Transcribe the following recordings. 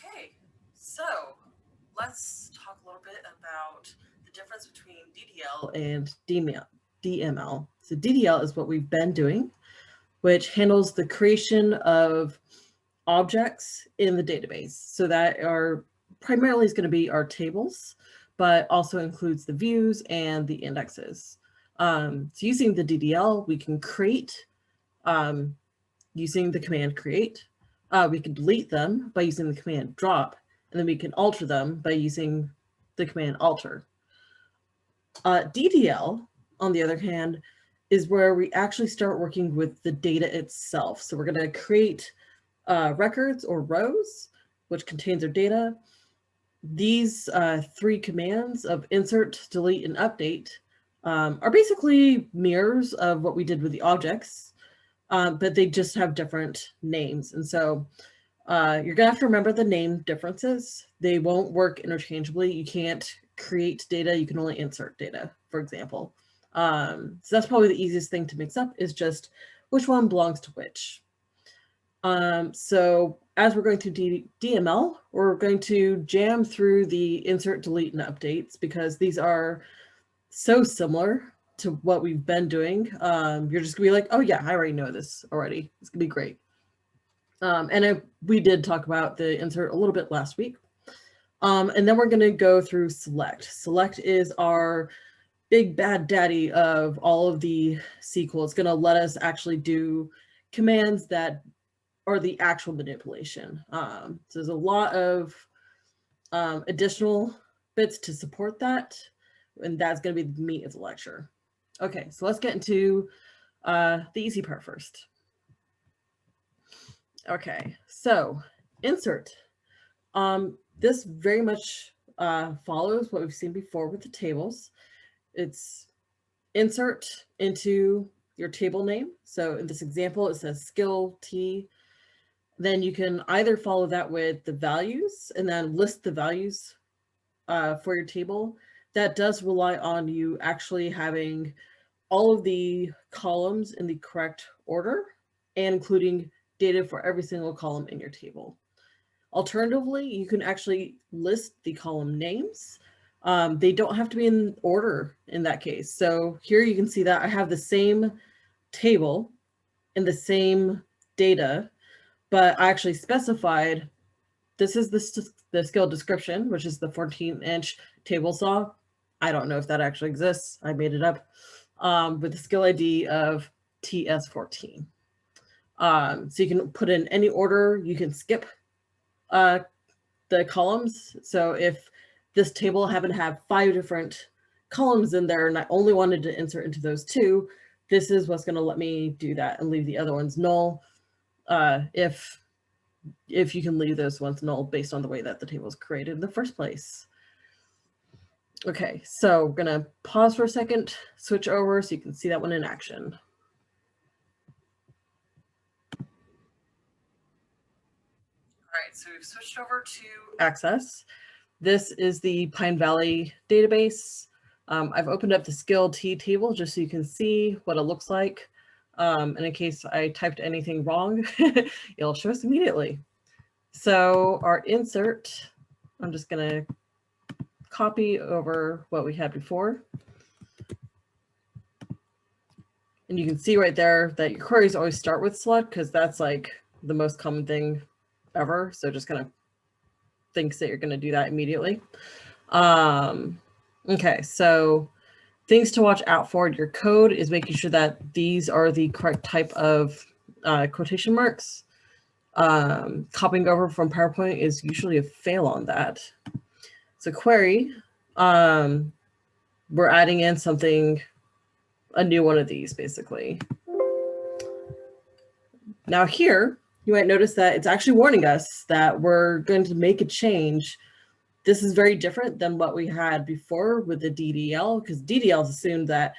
Okay, so let's talk a little bit about the difference between DDL and DML. So DDL is what we've been doing, which handles the creation of objects in the database. So that are primarily is going to be our tables, but also includes the views and the indexes. So using the DDL, we can create using the command create. We can delete them by using the command drop, and then we can alter them by using the command alter. DDL, on the other hand, is where we actually start working with the data itself. So we're going to create records or rows, which contains our data. These three commands of insert, delete, and update are basically mirrors of what we did with the objects, but they just have different names. And so you're going to have to remember the name differences. They won't work interchangeably. You can't create data. You can only insert data, for example. So that's probably the easiest thing to mix up is just which one belongs to which. So as we're going through DML, we're going to jam through the insert, delete, and updates because these are so similar to what we've been doing. You're just gonna be like, oh yeah, I already know this already. It's gonna be great. We did talk about the insert a little bit last week. And then we're gonna go through select. Select is our big bad daddy of all of the SQL. It's gonna let us actually do commands that are the actual manipulation. So there's a lot of additional bits to support that, and that's going to be the meat of the lecture. Okay, so let's get into the easy part first. Okay, so insert. This very much follows what we've seen before with the tables. It's insert into your table name. So in this example, it says skill T. Then you can either follow that with the values and then list the values for your table. That does rely on you actually having all of the columns in the correct order and including data for every single column in your table. Alternatively, you can actually list the column names. They don't have to be in order in that case. So here you can see that I have the same table and the same data, but I actually specified this is the skill description, which is the 14-inch table saw. I don't know if that actually exists. I made it up with the skill ID of TS14. So you can put in any order. You can skip the columns. So if this table happened to have 5 different columns in there and I only wanted to insert into those 2, this is what's going to let me do that and leave the other ones null. If you can leave those ones null based on the way that the table is created in the first place. Okay, so we're gonna pause for a second, switch over so you can see that one in action. All right, so we've switched over to Access. This is the Pine Valley database. I've opened up the skill T table just so you can see what it looks like. And in case I typed anything wrong, it'll show us immediately. So our insert, I'm just going to copy over what we had before. And you can see right there that your queries always start with select because that's like the most common thing ever. So just kind of thinks that you're going to do that immediately. Okay, so things to watch out for in your code is making sure that these are the correct type of quotation marks. Copying over from PowerPoint is usually a fail on that. So query, we're adding in something, a new one of these basically. Now here, you might notice that it's actually warning us that we're going to make a change. This is very different than what we had before with the DDL, because DDL assumed that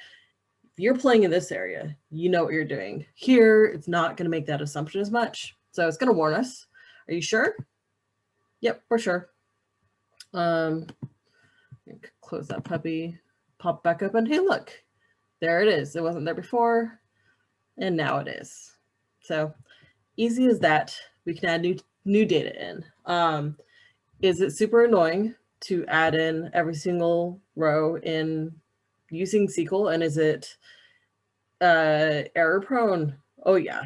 if you're playing in this area, you know what you're doing. Here, it's not going to make that assumption as much. So it's going to warn us. Are you sure? Yep, for sure. Close that puppy, pop back up, and hey, look, there it is. It wasn't there before, and now it is. So easy as that. We can add new data in. is it super annoying to add in every single row in using SQL? And is it error prone? Oh yeah.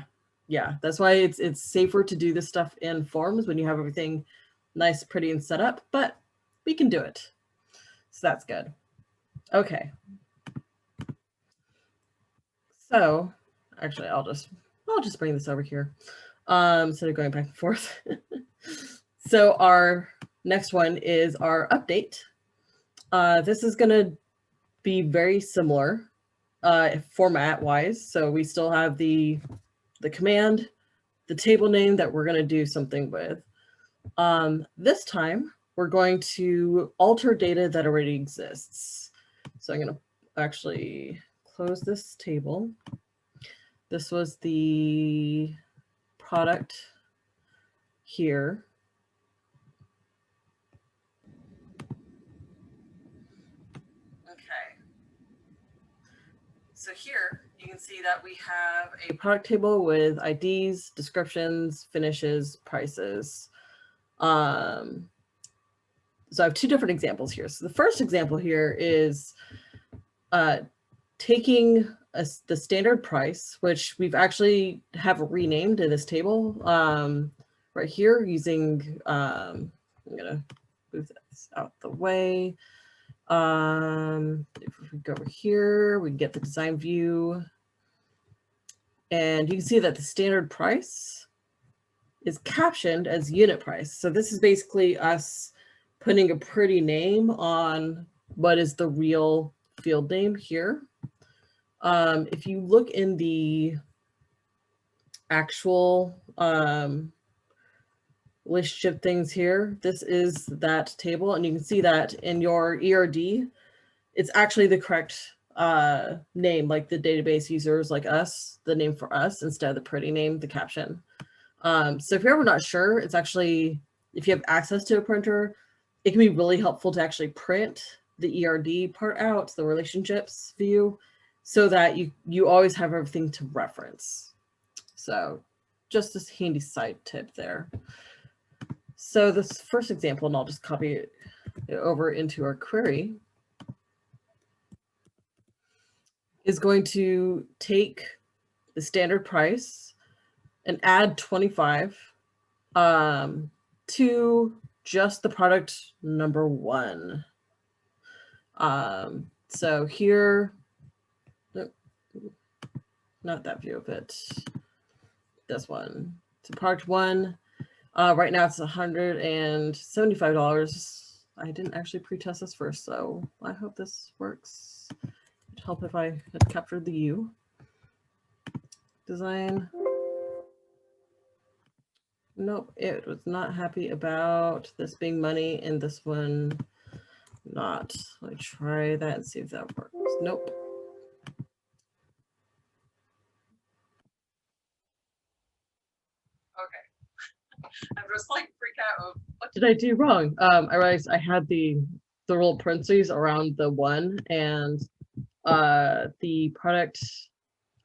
Yeah, that's why it's safer to do this stuff in forms when you have everything nice, pretty, and set up, but we can do it. So that's good. Okay. So actually I'll just bring this over here. Instead of going back and forth. So our next one is our update. This is gonna be very similar format wise. So we still have the command, the table name that we're going to do something with. This time we're going to alter data that already exists. So I'm going to actually close this table. This was the product here. Okay. So here you can see that we have a product table with IDs, descriptions, finishes, prices. So I have two different examples here. So the first example here is taking the standard price, which we've actually have renamed in this table right here using, I'm gonna move this out the way. If we go over here, we can get the design view. And you can see that the standard price is captioned as unit price. So this is basically us putting a pretty name on what is the real field name here. If you look in the actual relationship things here, this is that table, and you can see that in your ERD, it's actually the correct name, like the database users like us, the name for us, instead of the pretty name, the caption. So if you're ever not sure, it's actually, if you have access to a printer, it can be really helpful to actually print the ERD part out, the relationships view, so that you always have everything to reference. So just this handy side tip there. So this first example, and I'll just copy it over into our query, is going to take the standard price and add 25 to just the product number 1. So here, not that view of it, this one. So product 1, right now it's $175. I didn't actually pre-test this first, so I hope this works. It'd help if I had captured the U. Design. Nope, it was not happy about this being money and this one not. Let me try that and see if that works. Nope. Okay. I'm just like freak out of what did I do wrong? I realized I had the little parentheses around the 1 and the product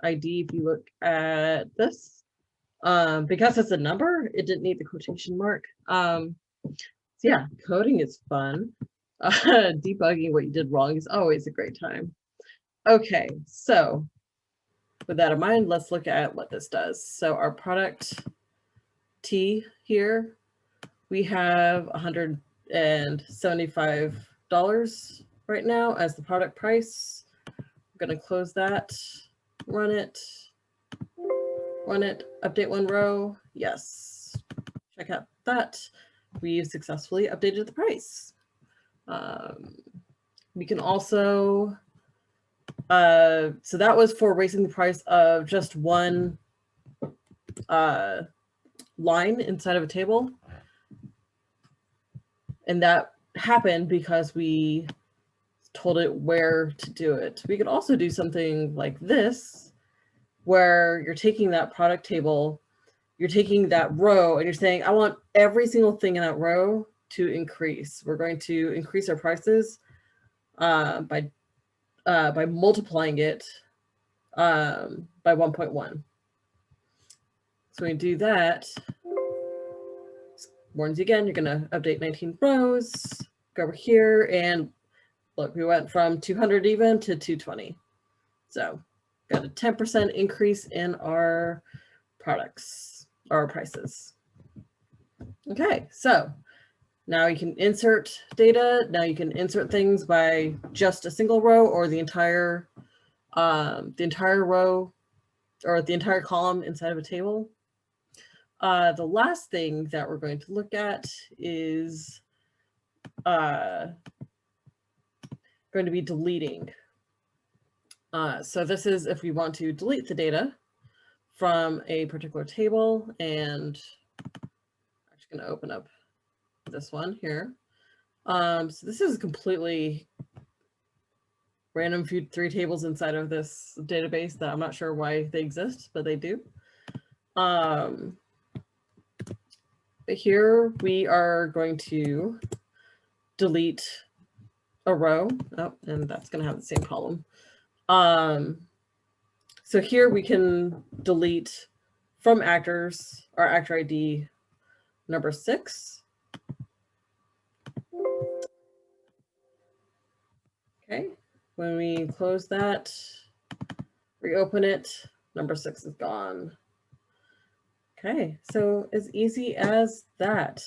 ID. If you look at this, because it's a number, it didn't need the quotation mark. So yeah, coding is fun. Debugging what you did wrong is always a great time. Okay, so with that in mind, let's look at what this does. So our product T here, we have $175 right now as the product price. I'm going to close that, run it, update 1 row. Yes, check out that. We successfully updated the price. We can also, so that was for raising the price of just one line inside of a table. And that happened because we told it where to do it. We could also do something like this, where you're taking that product table, you're taking that row, and you're saying, I want every single thing in that row to increase. We're going to increase our prices by multiplying it by 1.1. So we do that. warns you again, you're going to update 19 rows, go over here, and look, we went from 200 even to 220. So got a 10% increase in our products, our prices. Okay, so now you can insert data. Now you can insert things by just a single row or the entire row or the entire column inside of a table. The last thing that we're going to look at is going to be deleting. So this is if we want to delete the data from a particular table, and I'm actually going to open up this one here. So this is completely random 3 tables inside of this database that I'm not sure why they exist, but they do. But here we are going to delete a row. Oh, and that's going to have the same column. So here we can delete from actors our actor ID number 6. Okay, when we close that, reopen it, number 6 is gone. Okay, so as easy as that.